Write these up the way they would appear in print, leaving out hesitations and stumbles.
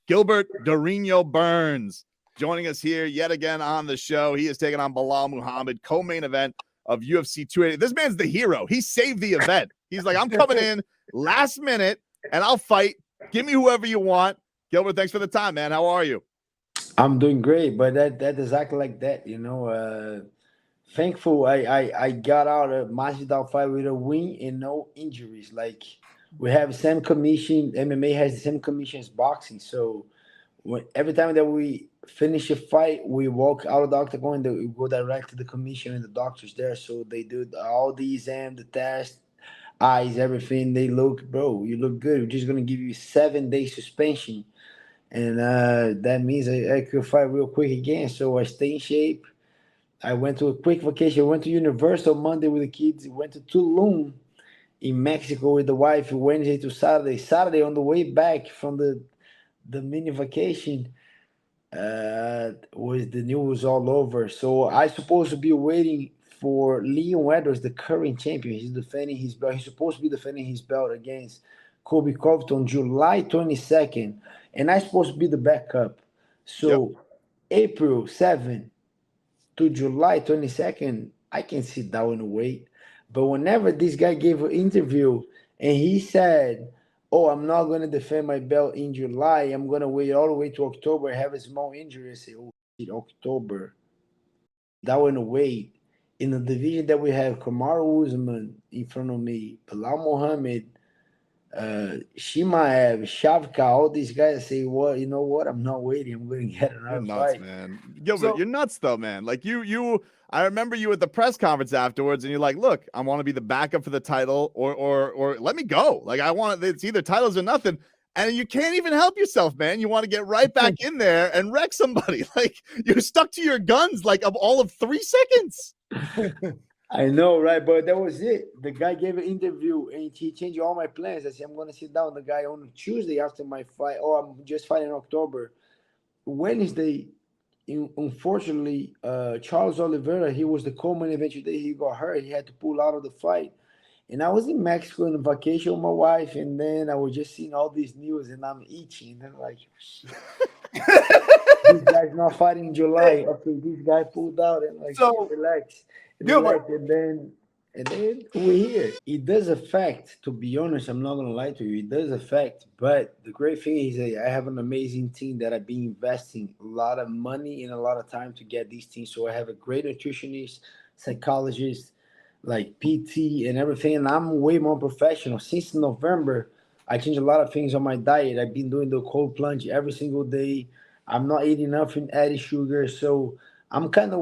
Gilbert Burns joining us here yet again on the show. He is taking on Belal Muhammad, co-main event of UFC 280. This man's the hero. He saved the event. He's like, I'm coming in last minute and I'll fight. Give me whoever you want. Gilbert, thanks for the time, man. How are you? I'm doing great, but that exactly like that, Thankful I got out of Masvidal fight with a win and no injuries. Like we have same commission. MMA has the same commission as boxing, so every time that we finish a fight, we walk out of the octagon. We go direct to the commission and the doctors there, so they do all the exam, the test, eyes, everything. They look, bro, you look good. We're just gonna give you 7 day suspension, and that means I could fight real quick again. So I stay in shape. I went to a quick vacation. I went to Universal Monday with the kids. Went to Tulum in Mexico with the wife Wednesday to Saturday. Saturday on the way back from the mini vacation, was the news all over. So I supposed to be waiting for Leon Edwards, the current champion. He's defending his belt. He's supposed to be defending his belt against Kobe Covington July 22nd, and I'm supposed to be the backup. So April 7th to July 22nd, I can sit down and wait. But whenever this guy gave an interview and he said, "Oh, I'm not going to defend my belt in July. I'm going to wait all the way to October. I have a small injury." I say, "Oh, shit, October." That went away. In the division that we have, Kamaru Usman in front of me, Belal Muhammad, Shimaev, Shavka, all these guys say, "Well, you know what? I'm not waiting. I'm going to get another You're nuts, fight." man. Gilbert, you're nuts though, man. Like I remember you at the press conference afterwards, and you're like, "Look, I want to be the backup for the title, or let me go. Like I want it's either titles or nothing." And you can't even help yourself, man. You want to get right back in there and wreck somebody. Like you're stuck to your guns, like of all of 3 seconds. I know, right? But that was it. The guy gave an interview and he changed all my plans. I said, "I'm going to sit down." The guy on Tuesday after my fight, "Oh, I'm just fighting in October." Wednesday, unfortunately, Charles Oliveira, he was the co-main event today. He got hurt. He had to pull out of the fight. And I was in Mexico on vacation with my wife, and then I was just seeing all these news, and I'm itching. And I'm like, this guy's not fighting in July. Okay, this guy pulled out, and like, So, relax, Gilbert, relax, and then we're here. It does affect, to be honest. I'm not gonna lie to you. It does affect, but the great thing is that I have an amazing team that I've been investing a lot of money and a lot of time to get these teams. So I have a great nutritionist, psychologist, like PT and everything. And I'm way more professional. Since November, I changed a lot of things on my diet. I've been doing the cold plunge every single day. I'm not eating nothing added sugar. So I'm kind of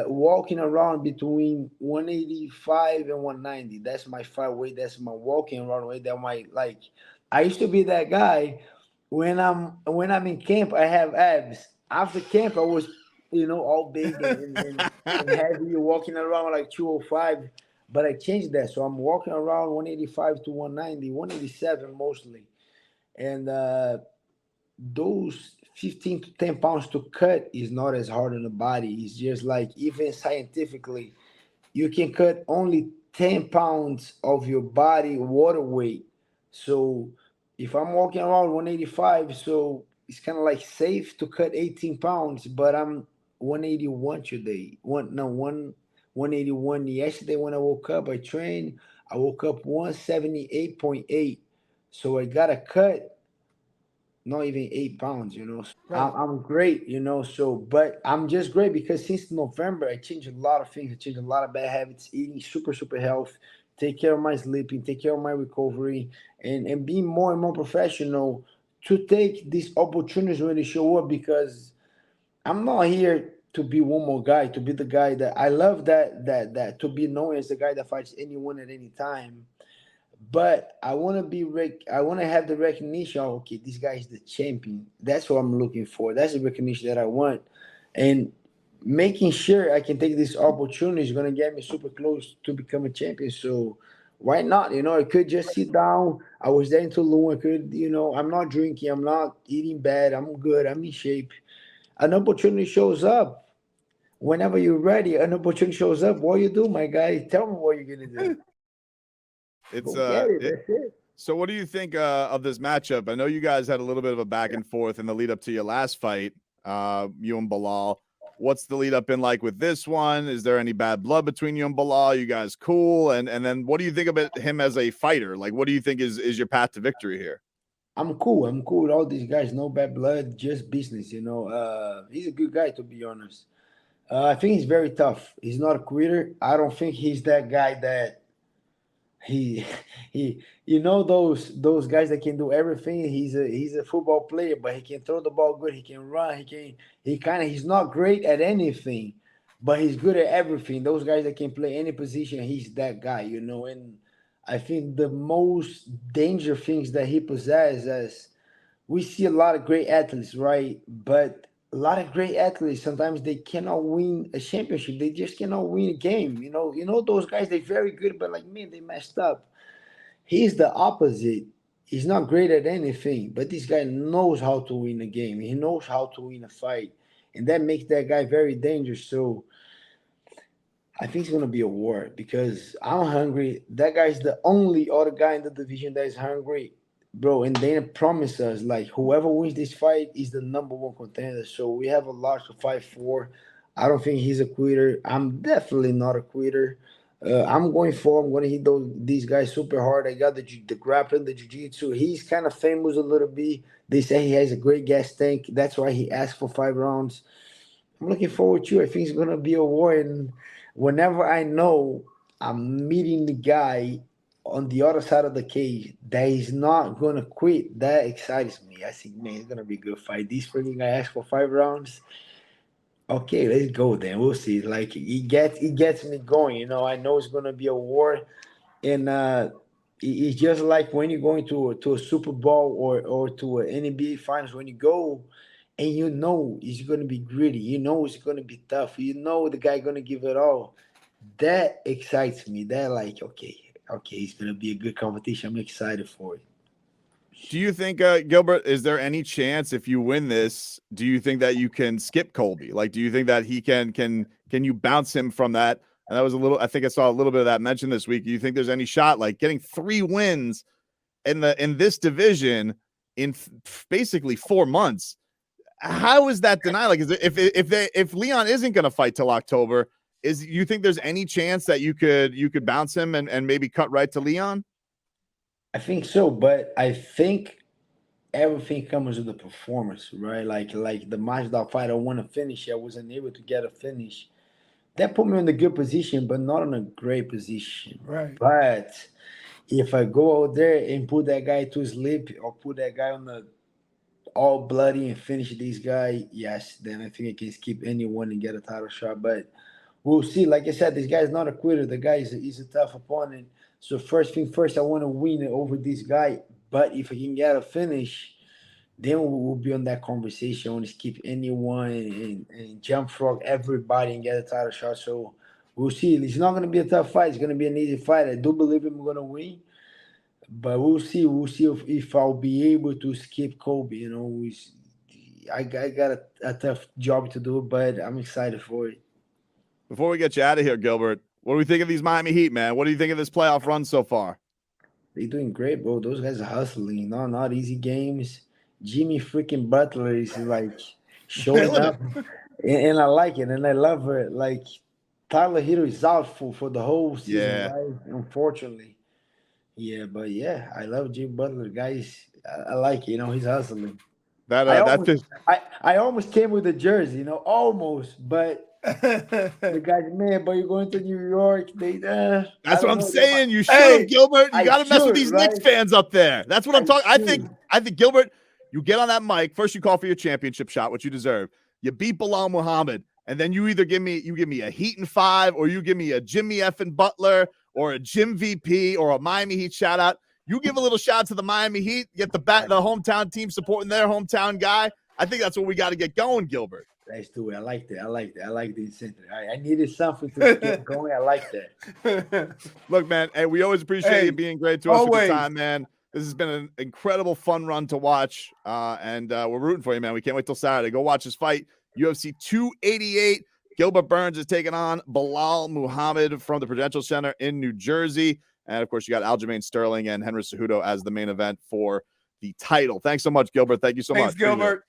walking around between 185 and 190. That's my fight weight. That's my walking around weight. That my like. I used to be that guy. When I'm in camp, I have abs. After camp, I was all big and heavy, walking around like 205. But I changed that, so I'm walking around 185 to 190, 187 mostly, and those 15 to 10 pounds to cut is not as hard on the body. It's just like, even scientifically, you can cut only 10 pounds of your body water weight. So if I'm walking around 185, so it's kind of like safe to cut 18 pounds, but I'm 181 today. 181 yesterday. When I woke up, I trained. I woke up 178.8. So I got to cut not even 8 pounds, So right. I'm great, So, but I'm just great because since November, I changed a lot of things. I changed a lot of bad habits, eating super, super health, take care of my sleeping, take care of my recovery, and being more and more professional to take these opportunities when they show up, because I'm not here to be one more guy, to be the guy that I love, that to be known as the guy that fights anyone at any time. But I want to I want to have the recognition of, okay, this guy is the champion. That's what I'm looking for. That's the recognition that I want, and making sure I can take this opportunity is going to get me super close to become a champion. So why not? I could just sit down. I was there in Tulum. I could, I'm not drinking. I'm not eating bad. I'm good. I'm in shape. An opportunity shows up. Whenever you're ready, an opportunity shows up. What you do, my guy? Tell me what you're gonna do. It's Go get it. That's it. So what do you think of this matchup? I know you guys had a little bit of a back and forth in the lead up to your last fight, you and Belal. What's the lead up been like with this one? Is there any bad blood between you and Belal? You guys cool? And then what do you think about him as a fighter? Like, what do you think is your path to victory here? I'm cool. I'm cool with all these guys. No bad blood, just business. He's a good guy, to be honest. I think he's very tough. He's not a quitter. I don't think he's that guy that he those guys that can do everything. He's a football player, but he can throw the ball good. He can run. He's not great at anything, but he's good at everything. Those guys that can play any position, he's that guy. And I think the most danger things that he possesses, we see a lot of great athletes, right? But a lot of great athletes, sometimes they cannot win a championship. They just cannot win a game. Those guys, they're very good, but like, man, they messed up. He's the opposite. He's not great at anything, but this guy knows how to win a game. He knows how to win a fight. And that makes that guy very dangerous. So I think it's going to be a war because I'm hungry. That guy's the only other guy in the division that is hungry, bro. And Dana promised us, like, whoever wins this fight is the number one contender. So we have a lot to fight for. I don't think he's a quitter. I'm definitely not a quitter. I'm going for. I'm going to hit these guys super hard. I got the grappling, the jiu-jitsu. He's kind of famous a little bit. They say he has a great gas tank. That's why he asked for 5 rounds. I'm looking forward to it. I think it's going to be a war. And whenever I know I'm meeting the guy on the other side of the cage that he's not going to quit, that excites me. I think, man, it's going to be a good fight. This freaking guy asked for 5 rounds. Okay, let's go then. We'll see. Like, it gets me going. I know it's going to be a war. And it's just like when you're going to a Super Bowl or to an NBA Finals, when you go and it's going to be gritty. It's going to be tough. The guy going to give it all. That excites me. That like, okay, it's going to be a good competition. I'm excited for it. Do you think, Gilbert, is there any chance if you win this, do you think that you can skip Colby? Like, do you think that he can you bounce him from that? And that was I think I saw a little bit of that mentioned this week. Do you think there's any shot like getting 3 wins in this division in basically 4 months? How is that denied? Like, is it, if Leon isn't going to fight till October, you think there's any chance that you could bounce him and maybe cut right to Leon? I think so, but I think everything comes with the performance, right? Like the Masvidal fight, I want to finish. I wasn't able to get a finish. That put me in a good position, but not in a great position. Right. But if I go out there and put that guy to sleep or put that guy on the all bloody and finish this guy, yes, then I think I can skip anyone and get a title shot. But we'll see. Like I said, this guy's not a quitter. The guy is a tough opponent. So first thing first, I want to win over this guy. But if I can get a finish, then we'll be on that conversation. I want to skip anyone and jump frog everybody and get a title shot. So we'll see. It's not going to be a tough fight. It's going to be an easy fight. I do believe I'm going to win. But we'll see. We'll see if I'll be able to skip Kobe. I got a tough job to do, but I'm excited for it. Before we get you out of here, Gilbert, what do we think of these Miami Heat, man? What do you think of this playoff run so far? They're doing great, bro. Those guys are hustling. No, not easy games. Jimmy freaking Butler is like showing up, and I like it, and I love it. Like Tyler Hero is out for the whole season, right? Unfortunately. Yeah, but yeah, I love Jimmy Butler, guys. I like it. He's hustling. I almost came with the jersey, almost, but. The guys, man, but you're going to New York. That's what I'm saying. You should, Gilbert. You got to mess with these Knicks fans up there. That's what I'm talking. I think Gilbert, you get on that mic first. You call for your championship shot, which you deserve. You beat Belal Muhammad, and then you either give me a Heat and 5, or you give me a Jimmy effing Butler, or a Jim VP, or a Miami Heat shout out. You give a little shout to the Miami Heat. Get the hometown team supporting their hometown guy. I think that's what we got to get going, Gilbert. Let's do it. I like that. I like the incentive. I needed something to get going. I like that. Look, man, hey, we always appreciate you being great to us for the time, man. This has been an incredible, fun run to watch, and we're rooting for you, man. We can't wait till Saturday. Go watch this fight. UFC 288. Gilbert Burns is taking on Belal Muhammad from the Prudential Center in New Jersey. And of course, you got Aljamain Sterling and Henry Cejudo as the main event for the title. Thanks so much, Gilbert. Thank you so much. Thanks, Gilbert.